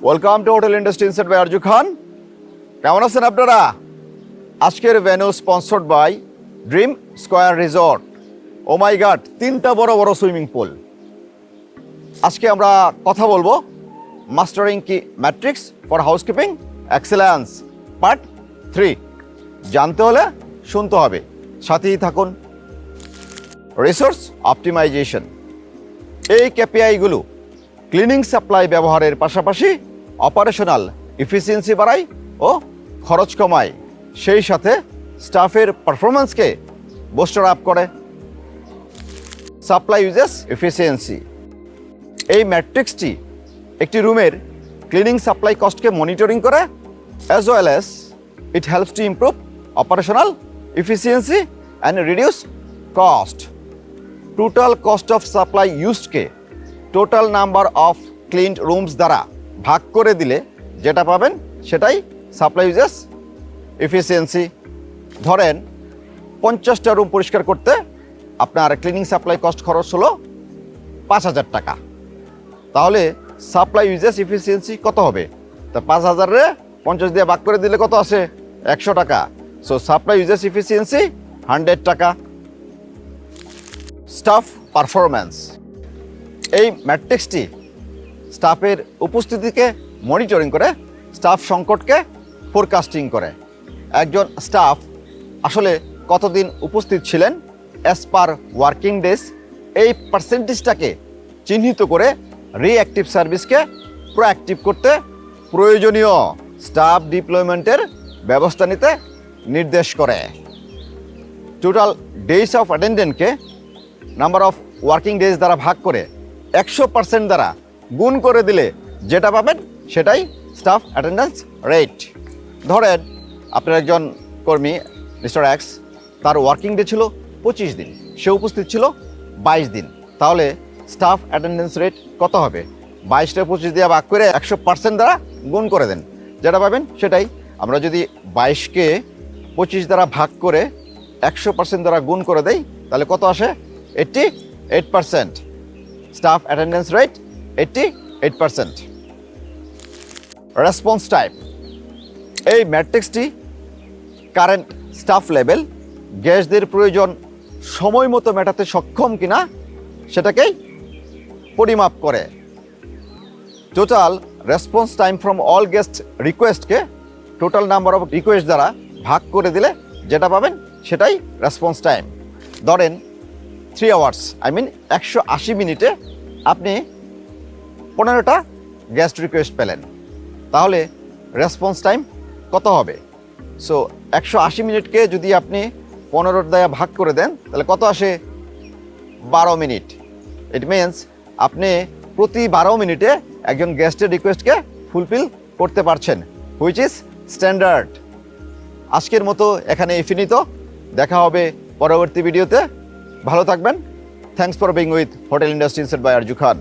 Welcome to hotel industry insight by Arzoo Khan. কেমন আছেন আপনারা? আজকের venue sponsored by dream square resort. Oh my god, 3টা বড় বড় সুইমিং পুল। আজকে আমরা কথা বলবো মাস্টারিং কি matrix for housekeeping excellence part 3। জানতে হলে শুনতে হবে, সাথেই থাকুন। রিসোর্স অপটিমাইজেশন, এই কেপিআইগুলো ক্লিনিং সাপ্লাই ব্যবহারের পাশাপাশি অপারেশনাল এফিসিয়েন্সি বাড়ায় ও খরচ কমায়, সেই সাথে স্টাফের পারফরমেন্সকে বুস্টার আপ করে। সাপ্লাই ইউজেস এফিসিয়েন্সি, এই ম্যাট্রিক্সটি একটি রুমের ক্লিনিং সাপ্লাই কস্টকে মনিটরিং করে, as well as it helps to improve operational efficiency and reduce cost. Total cost of supply ইউজডকে total number of cleaned rooms দ্বারা ভাগ করে দিলে যেটা পাবেন সেটাই সাপ্লাই ইউজেস এফিসিয়েন্সি। ধরেন 50টা রুম পরিষ্কার করতে আপনার ক্লিনিং সাপ্লাই কস্ট খরচ হলো 5,000 টাকা, তাহলে সাপ্লাই ইউজেস এফিসিয়েন্সি কত হবে? তা 5,000-রে 50 দিয়ে ভাগ করে দিলে কত আসে? 100 টাকা। সো সাপ্লাই ইউজেস এফিসিয়েন্সি 100 টাকা। স্টাফ পারফরম্যান্স, এই ম্যাট্রিক্সটি স্টাফের উপস্থিতিকে মনিটরিং করে, স্টাফ সংকটকে ফোরকাস্টিং করে। একজন স্টাফ আসলে কতদিন উপস্থিত ছিলেন অ্যাজ পার ওয়ার্কিং ডেজ, এই পার্সেন্টেজটাকে চিহ্নিত করে রিঅ্যাক্টিভ সার্ভিসকে প্রোঅ্যাক্টিভ করতে প্রয়োজনীয় স্টাফ ডিপ্লয়মেন্টের ব্যবস্থা নিতে নির্দেশ করে। টোটাল ডেজ অফ অ্যাটেন্ডেন্টকে নাম্বার অফ ওয়ার্কিং ডেজ দ্বারা ভাগ করে 100% দ্বারা গুণ করে দিলে যেটা পাবেন সেটাই স্টাফ অ্যাটেন্ডেন্স রেট। ধরেন আপনার একজন কর্মী মিস্টার এক্স, তার ওয়ার্কিং ডে ছিল 25 দিন, সে উপস্থিত ছিল 22 দিন, তাহলে স্টাফ অ্যাটেন্ডেন্স রেট কত হবে? 22টা 25 দিয়ে ভাগ করে 100% দ্বারা গুণ করে দেন, যেটা পাবেন সেটাই। আমরা যদি 22কে 25 দ্বারা ভাগ করে 100% দ্বারা গুণ করে দেই তাহলে কত আসে? 88%। Staff attendance rate 88%। Response time, এই ম্যাট্রিক্সটি কারেন্ট স্টাফ লেভেল, গেস্টদের প্রয়োজন সময় মতো মেটাতে সক্ষম কিনা সেটাকেই পরিমাপ করে। Total response time from all guest রিকোয়েস্টকে টোটাল নাম্বার অফ রিকোয়েস্ট দ্বারা ভাগ করে দিলে যেটা পাবেন সেটাই রেসপন্স টাইম। ধরেন 3 আওয়ার্স, 180 মিনিটে আপনি 15টা গেস্ট রিকোয়েস্ট পেলেন, তাহলে রেসপন্স টাইম কত হবে? সো 180 মিনিটকে যদি আপনি 15 দ্বারা ভাগ করে দেন তাহলে কত আসে? 12 মিনিট। ইট মিনস আপনি প্রতি 12 মিনিটে একজন গেস্টের রিকোয়েস্টকে ফুলফিল করতে পারছেন, হুইচ ইজ স্ট্যান্ডার্ড। আজকের মতো এখানে ইনফিনিত, দেখা হবে পরবর্তী ভিডিওতে। ভালো থাকবেন। Thanks for being with hotel industry insight by Arzoo Khan.